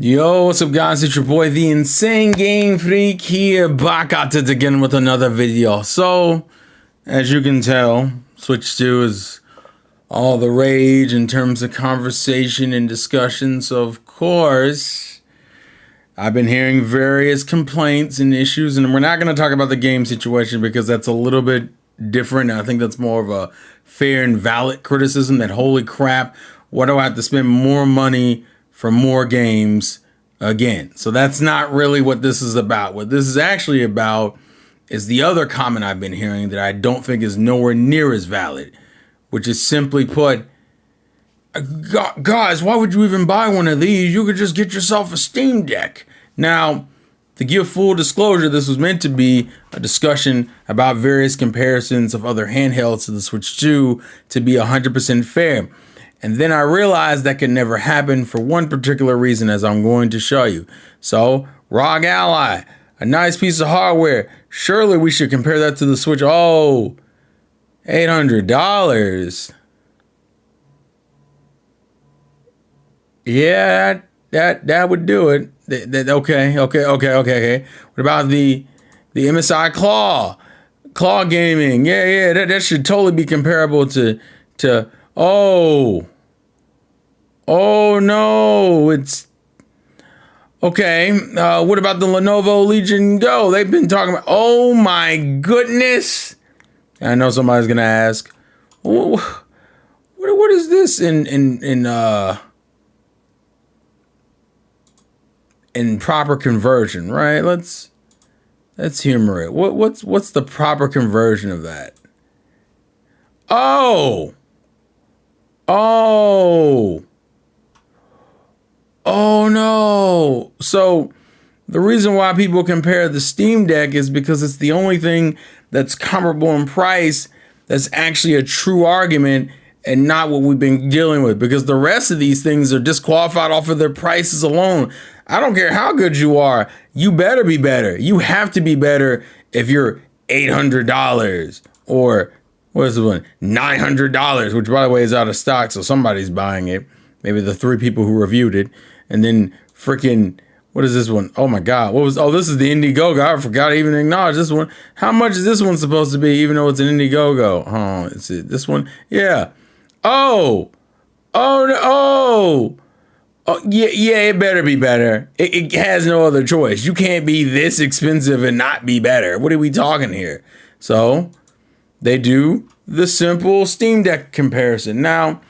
Yo, what's up guys, it's your boy the Insane Game Freak here, back at it again with another video. So, as you can tell, Switch 2 is all the rage in terms of conversation and discussion. So of course, I've been hearing various complaints and issues, and we're not going to talk about the game situation because that's a little bit different. I think that's more of a fair and valid criticism that holy crap, why do I have to spend more money for more games again? So that's not really what this is about. What this is actually about is the other comment I've been hearing that I don't think is nowhere near as valid, which is simply put, guys, why would you even buy one of these? You could just get yourself a Steam Deck. Now, to give full disclosure, this was meant to be a discussion about various comparisons of other handhelds to the Switch 2 to be 100% fair. And then I realized that could never happen for one particular reason, as I'm going to show you. So, ROG Ally, a nice piece of hardware. Surely we should compare that to the Switch. Oh, $800. Yeah, that would do it. Okay. What about the MSI Claw Gaming? Yeah, that should totally be comparable to oh no, it's okay. What about the Lenovo Legion Go? They've been talking about, oh my goodness. I know somebody's gonna ask, what is this in proper conversion, right? Let's humor it. What's the proper conversion of that? Oh no. So the reason why people compare the Steam Deck is because it's the only thing that's comparable in price that's actually a true argument and not what we've been dealing with, because the rest of these things are disqualified off of their prices alone. I don't care how good you are. You better be better. You have to be better if you're $800 or what is the one? $900, which by the way is out of stock, so somebody's buying it. Maybe the 3 people who reviewed it. And then freaking, what is this one? Oh my God, this is the Indiegogo. I forgot to even acknowledge this one. How much is this one supposed to be, even though it's an Indiegogo? Oh, it's this one? Yeah. Oh, yeah, it better be better. It has no other choice. You can't be this expensive and not be better. What are we talking here? So they do the simple Steam Deck comparison. Now,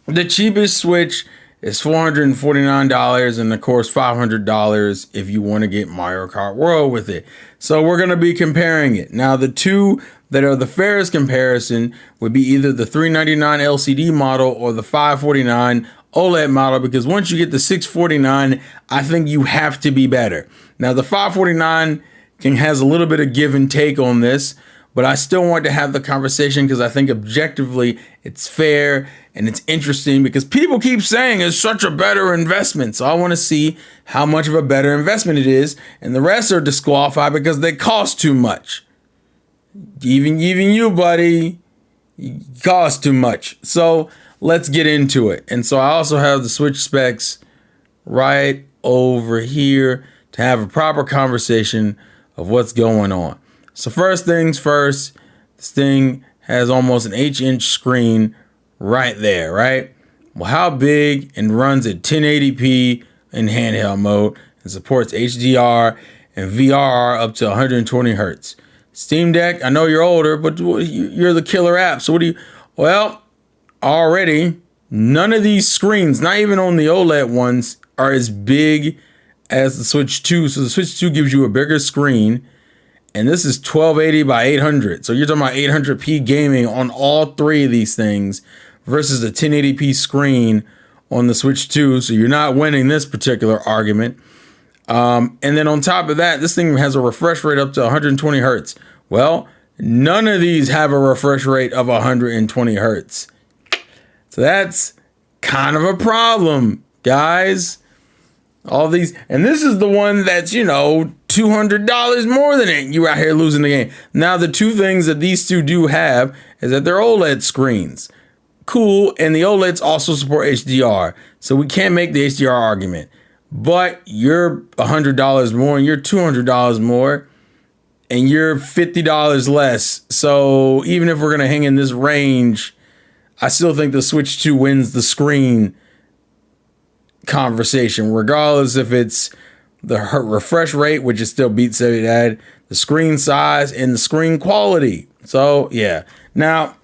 the cheapest Switch is $449, and of course $500 if you want to get Mario Kart World with it. So we're going to be comparing it. Now, the two that are the fairest comparison would be either the $399 LCD model or the $549 OLED model, because once you get the $649, I think you have to be better. Now, the $549 has a little bit of give and take on this, but I still want to have the conversation because I think objectively it's fair and it's interesting, because people keep saying it's such a better investment. So I want to see how much of a better investment it is, and the rest are disqualified because they cost too much. Even you, buddy, you cost too much. So let's get into it. And so I also have the Switch specs right over here to have a proper conversation of what's going on. So first things first, this thing has almost an 8-inch screen right there, right? Well, how big, and runs at 1080p in handheld mode and supports HDR and VRR up to 120 hertz. Steam Deck, I know you're older, but you're the killer app. So well, already none of these screens, not even on the OLED ones, are as big as the Switch 2. So the Switch 2 gives you a bigger screen, and this is 1280 by 800. So you're talking about 800p gaming on all 3 of these things versus a 1080p screen on the Switch 2. So you're not winning this particular argument. And then on top of that, this thing has a refresh rate up to 120 hertz. Well, none of these have a refresh rate of 120 hertz. So that's kind of a problem, guys. All these, and this is the one that's, $200 more than it. You out here losing the game. Now, the two things that these two do have is that they're OLED screens. Cool, and the OLEDs also support HDR. So we can't make the HDR argument. but you're $100 more and you're $200 more and you're $50 less. So even if we're going to hang in this range, I still think the Switch 2 wins the screen conversation, regardless if it's the refresh rate, which is still beats every ad, the screen size, and the screen quality. So, yeah. Now,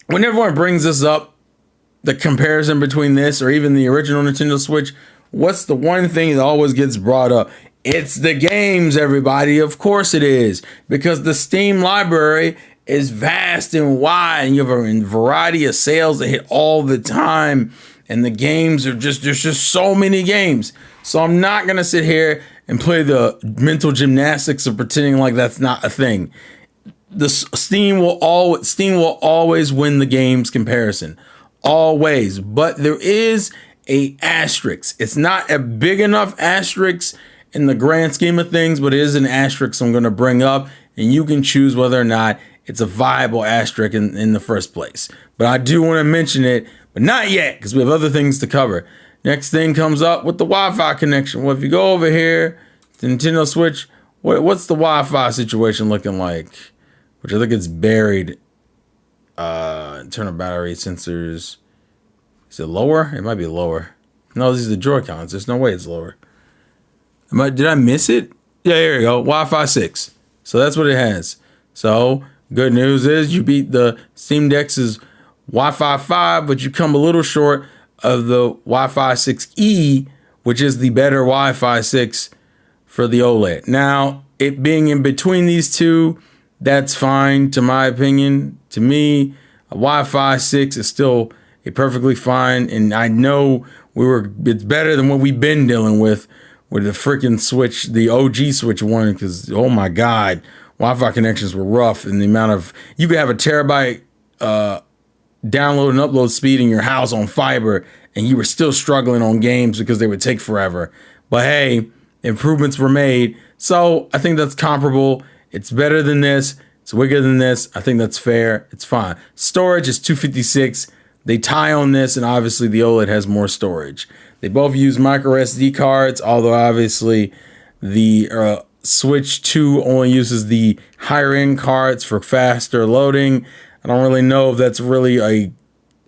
when everyone brings this up, the comparison between this or even the original Nintendo Switch, what's the one thing that always gets brought up? It's the games, everybody. Of course it is, because the Steam library is vast and wide, and you have a variety of sales that hit all the time, and the games are just, there's just so many games. So I'm not going to sit here and play the mental gymnastics of pretending like that's not a thing. Steam will always win the games comparison. Always. But there is a asterisk. It's not a big enough asterisk in the grand scheme of things, but it is an asterisk I'm going to bring up, and you can choose whether or not it's a viable asterisk in the first place. But I do want to mention it, but not yet, because we have other things to cover. Next thing comes up with the Wi-Fi connection. Well, if you go over here, the Nintendo Switch, what's the Wi-Fi situation looking like? Which I think it's buried. Internal battery sensors. Is it lower? It might be lower. No, these are the Joy-Cons. There's no way it's lower. Did I miss it? Yeah, here you go. Wi-Fi 6. So that's what it has. So good news is you beat the Steam Deck's Wi-Fi 5, but you come a little short of the Wi-Fi 6E, which is the better Wi-Fi 6 for the OLED. Now, it being in between these two, that's fine, to my opinion. To me, a Wi-Fi 6 is still a perfectly fine, and I know it's better than what we've been dealing with the freaking Switch, the OG Switch 1, because, oh my God, Wi-Fi connections were rough, and the amount of, you could have a terabyte download and upload speed in your house on fiber, and you were still struggling on games because they would take forever. But hey, improvements were made. So I think that's comparable. It's better than this. It's bigger than this. I think that's fair. It's fine. Storage is 256. They tie on this, and obviously the OLED has more storage. They both use micro SD cards, although obviously the Switch 2 only uses the higher end cards for faster loading. I don't really know if that's really a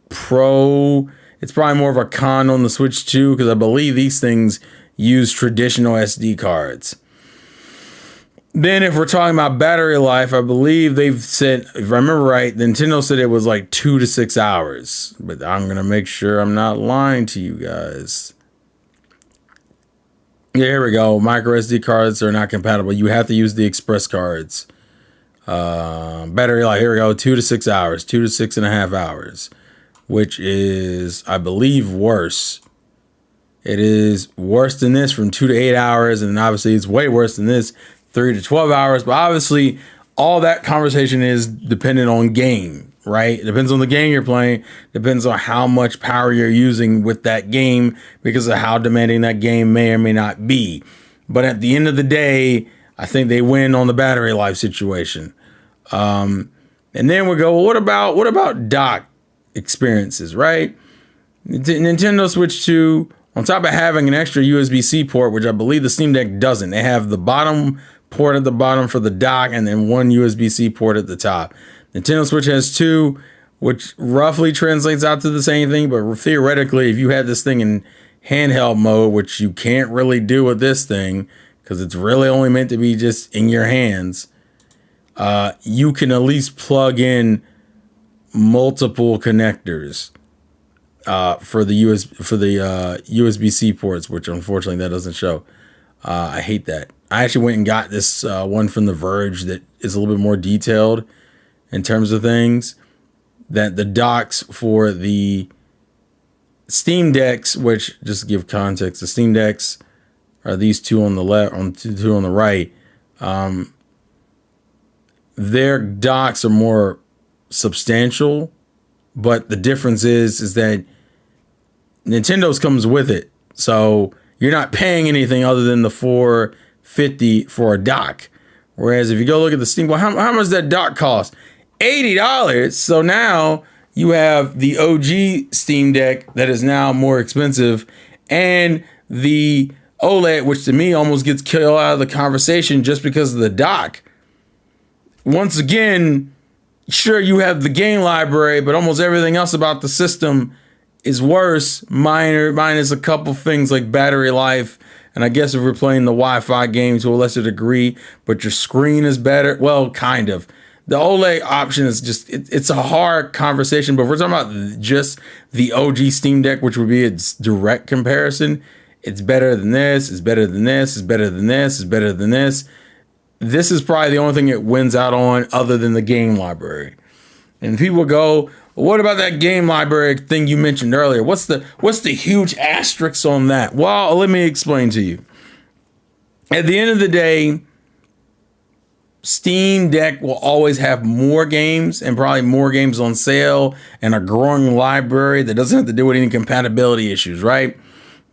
pro. It's probably more of a con on the Switch 2, because I believe these things use traditional SD cards. Then if we're talking about battery life, I believe they've said, if I remember right, Nintendo said it was like 2 to 6 hours. But I'm going to make sure I'm not lying to you guys. Yeah, here we go. Micro SD cards are not compatible. You have to use the express cards. Battery life, here we go, 2 to 6 hours, 2 to 6.5 hours, which is, I believe, worse. It is worse than this from 2 to 8 hours, and obviously it's way worse than this, 3 to 12 hours. But obviously, all that conversation is dependent on game, right? It depends on the game you're playing, depends on how much power you're using with that game, because of how demanding that game may or may not be. But at the end of the day, I think they win on the battery life situation. And then we go, well, what about dock experiences, right? Nintendo Switch 2, on top of having an extra USB-C port, which I believe the Steam Deck doesn't, they have the bottom port at the bottom for the dock and then one USB-C port at the top. Nintendo Switch has 2, which roughly translates out to the same thing, but theoretically, if you had this thing in handheld mode, which you can't really do with this thing, because it's really only meant to be just in your hands, you can at least plug in multiple connectors for the USB-C ports, which unfortunately that doesn't show. I hate that. I actually went and got this one from The Verge that is a little bit more detailed in terms of things. That the docks for the Steam Decks, which, just to give context, the Steam Decks are these two on the left, two on the right. Their docks are more substantial, but the difference is that Nintendo's comes with it, so you're not paying anything other than the $450 for a dock. Whereas if you go look at the Steam, well, how much does that dock cost? $80. So now you have the OG Steam Deck that is now more expensive, and the OLED, which to me almost gets killed out of the conversation just because of the dock. Once again, sure, you have the game library, but almost everything else about the system is worse, minus a couple things like battery life. And I guess if we're playing the Wi-Fi game to a lesser degree, but your screen is better, well, kind of. The OLED option is just, it's a hard conversation, but if we're talking about just the OG Steam Deck, which would be its direct comparison, it's better than this, it's better than this, it's better than this, it's better than this. This is probably the only thing it wins out on other than the game library. And people go, well, what about that game library thing you mentioned earlier? What's the huge asterisk on that? Well, let me explain to you. At the end of the day, Steam Deck will always have more games and probably more games on sale and a growing library that doesn't have to do with any compatibility issues, right?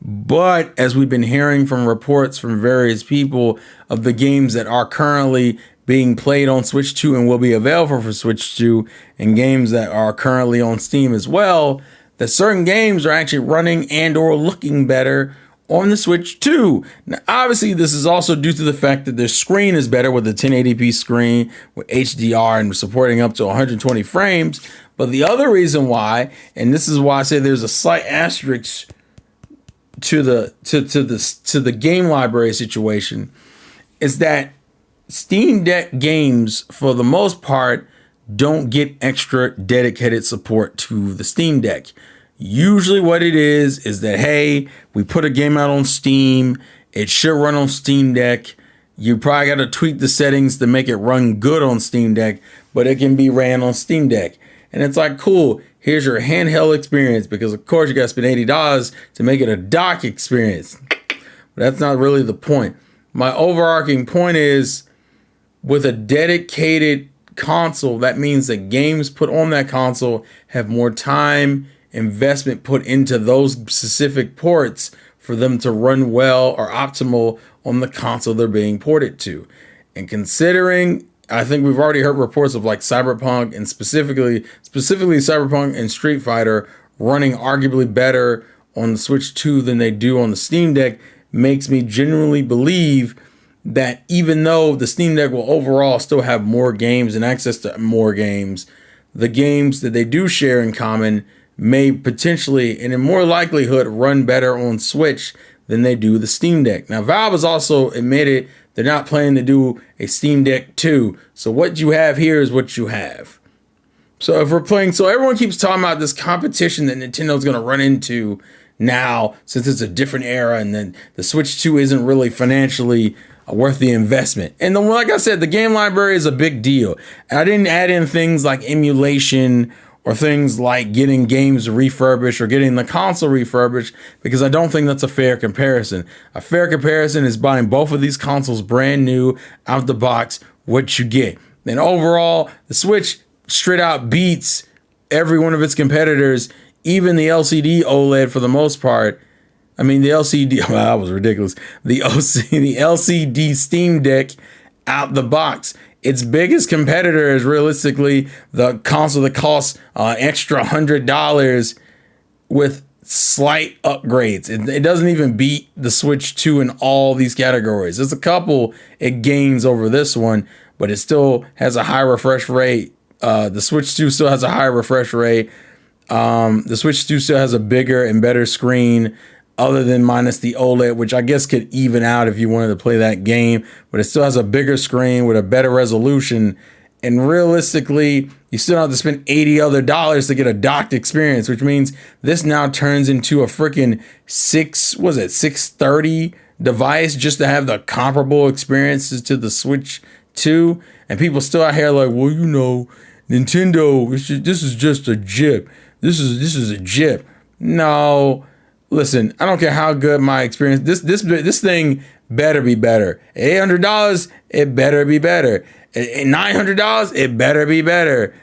But as we've been hearing from reports from various people of the games that are currently being played on Switch 2 and will be available for Switch 2, and games that are currently on Steam as well, that certain games are actually running and or looking better on the Switch 2. Now, obviously, this is also due to the fact that their screen is better with a 1080p screen with HDR and supporting up to 120 frames. But the other reason why, and this is why I say there's a slight asterisk to the game library situation, is that Steam Deck games, for the most part, don't get extra dedicated support to the Steam Deck. Usually what it is that, hey, we put a game out on Steam, it should run on Steam Deck. You probably got to tweak the settings to make it run good on Steam Deck, but it can be ran on Steam Deck. And it's like, cool, here's your handheld experience, because of course you got to spend $80 to make it a dock experience. But that's not really the point. My overarching point is, with a dedicated console, that means that games put on that console have more time, investment put into those specific ports for them to run well or optimal on the console they're being ported to. And considering, I think we've already heard reports of like Cyberpunk and specifically Cyberpunk and Street Fighter running arguably better on the Switch 2 than they do on the Steam Deck, makes me genuinely believe that even though the Steam Deck will overall still have more games and access to more games, the games that they do share in common may potentially, and in more likelihood, run better on Switch than they do the Steam Deck. Now, Valve has also admitted they're not planning to do a Steam Deck 2. So what you have here is what you have. So if we're playing, so everyone keeps talking about this competition that Nintendo's going to run into now, since it's a different era, and then the Switch 2 isn't really financially worth the investment. And then, like I said, the game library is a big deal. I didn't add in things like emulation or things like getting games refurbished or getting the console refurbished, because I don't think that's a fair comparison. A fair comparison is buying both of these consoles brand new out the box, what you get. And overall, the Switch straight out beats every one of its competitors, even the LCD OLED for the most part. I mean, the LCD, well, that was ridiculous. The LCD Steam Deck out the box. Its biggest competitor is realistically the console that costs extra $100 with slight upgrades. It doesn't even beat the Switch 2 in all these categories. There's a couple it gains over this one, but it still has a high refresh rate. The Switch 2 still has a high refresh rate. The Switch 2 still has a bigger and better screen, other than minus the OLED, which I guess could even out if you wanted to play that game, but it still has a bigger screen with a better resolution. And realistically, you still have to spend $80 other to get a docked experience, which means this now turns into a freaking 630 device just to have the comparable experiences to the Switch 2. And people still out here like, well, you know, Nintendo, this is just a jip. This is a jip. No. Listen, I don't care how good my experience. This thing better be better. $800, it better be better. At $900, it better be better.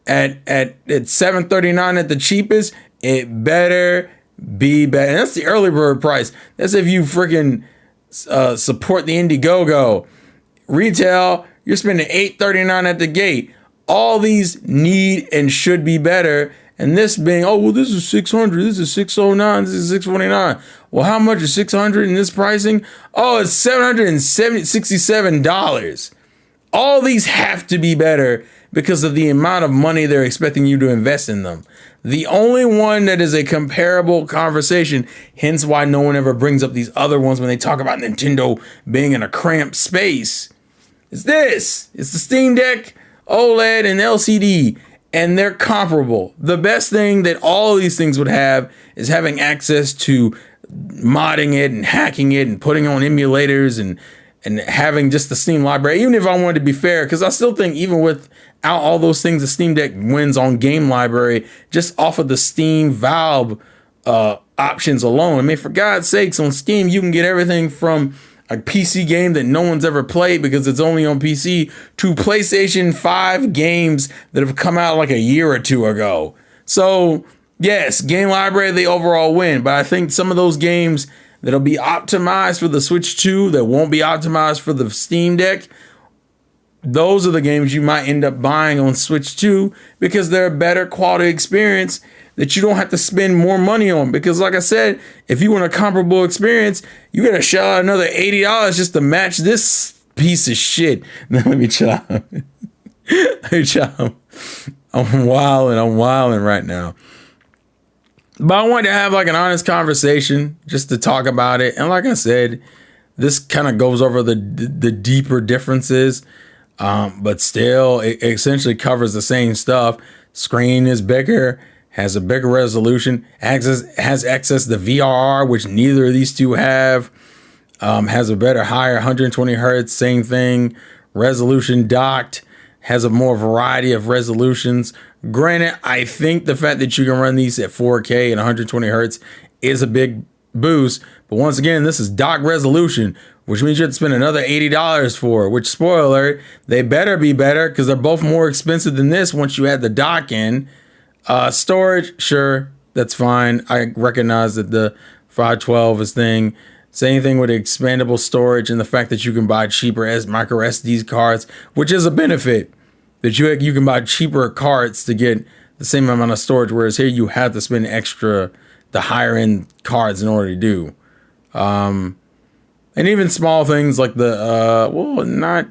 At $739 at the cheapest, it better be better. And that's the early bird price. That's if you freaking support the Indiegogo. Retail, you're spending $839 at the gate. All these need and should be better. And this being, oh, well, this is 600, this is 609, this is 649. Well, how much is 600 in this pricing? Oh, it's $767. All these have to be better because of the amount of money they're expecting you to invest in them. The only one that is a comparable conversation, hence why no one ever brings up these other ones when they talk about Nintendo being in a cramped space, is this. It's the Steam Deck, OLED, and LCD, and they're comparable. The best thing that all of these things would have is having access to modding it and hacking it and putting on emulators and having just the Steam library. Even if I wanted to be fair, because I still think even without all those things, the Steam Deck wins on game library just off of the Steam Valve options alone. I mean, for God's sakes, on Steam, you can get everything from a PC game that no one's ever played because it's only on PC to PlayStation 5 games that have come out like a year or two ago. So, yes, game library, they overall win. But I think some of those games that'll be optimized for the Switch 2 that won't be optimized for the Steam Deck, those are the games you might end up buying on Switch 2 because they're a better quality experience that you don't have to spend more money on. Because like I said, if you want a comparable experience, you got to shell out another $80 just to match this piece of shit. Now let me chill out. I'm wilding right now. But I wanted to have like an honest conversation just to talk about it. And like I said, this kind of goes over the deeper differences. But still, it essentially covers the same stuff. Screen is bigger, has a bigger resolution, has access to VRR, which neither of these two have. Has a better, higher 120 hertz, same thing. Resolution docked, has a more variety of resolutions. Granted, I think the fact that you can run these at 4K and 120 hertz is a big boost. But once again, this is dock resolution, which means you have to spend another $80 for, which, spoiler alert, they better be better because they're both more expensive than this once you add the dock in. Storage, sure, that's fine. I recognize that the 512 is thing. Same thing with expandable storage and the fact that you can buy cheaper as micro SD cards, which is a benefit. That you can buy cheaper cards to get the same amount of storage, whereas here you have to spend extra, the higher end cards in order to do. And even small things like the, well, not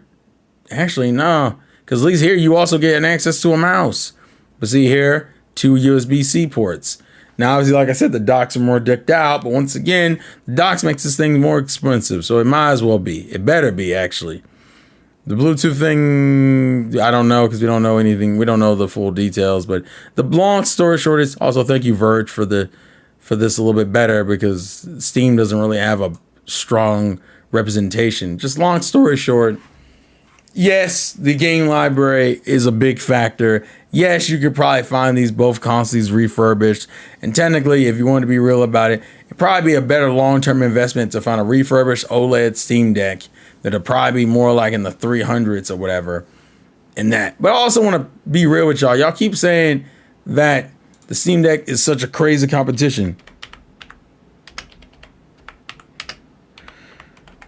actually, no, because at least here you also get an access to a mouse. But see here, 2 USB-C ports. Now, obviously, like I said, the docks are more decked out, but once again, the docks makes this thing more expensive, so it might as well be. It better be, actually. The Bluetooth thing, I don't know because we don't know anything. We don't know the full details, but the long story short is also thank you, Verge, for this a little bit better because Steam doesn't really have a strong representation. Just long story short, yes, the game library is a big factor. Yes, you could probably find these both consoles refurbished, and technically, if you want to be real about it, it'd probably be a better long-term investment to find a refurbished OLED Steam Deck that'll probably be more like in the 300s or whatever in that. But I also want to be real with y'all. Y'all keep saying that the Steam Deck is such a crazy competition.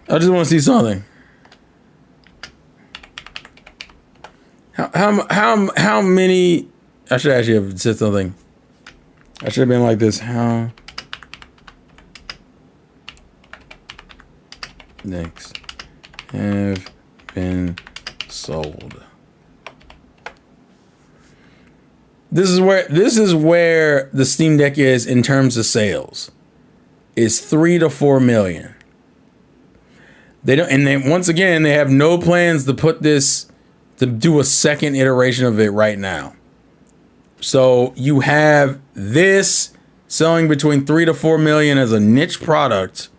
I just want to see something. How many? I should actually have said something. I should have been like this. How next have been sold? This is where the Steam Deck is in terms of sales. It's 3 to 4 million. They don't, and then once again, they have no plans to put this, to do a second iteration of it right now. So you have this selling between 3 to 4 million as a niche product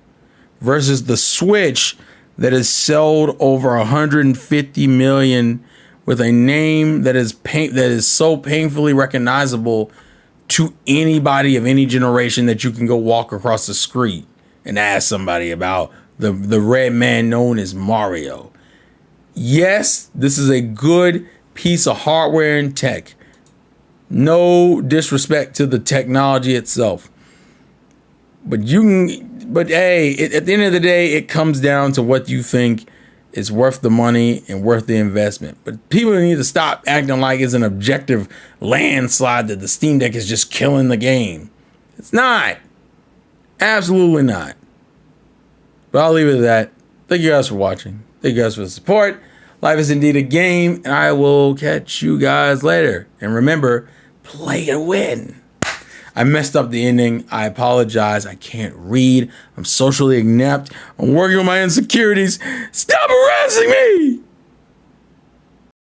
versus the Switch that is sold over 150 million with a name that is so painfully recognizable to anybody of any generation that you can go walk across the street and ask somebody about the red man known as Mario. Yes, this is a good piece of hardware and tech. No disrespect to the technology itself. But hey, at the end of the day, it comes down to what you think it's worth the money and worth the investment. But people need to stop acting like it's an objective landslide that the Steam Deck is just killing the game. It's not. Absolutely not. But I'll leave it at that. Thank you guys for watching. Thank you guys for the support. Life is indeed a game, and I will catch you guys later. And remember, play to win. I messed up the ending. I apologize. I can't read. I'm socially inept. I'm working on my insecurities. Stop harassing me!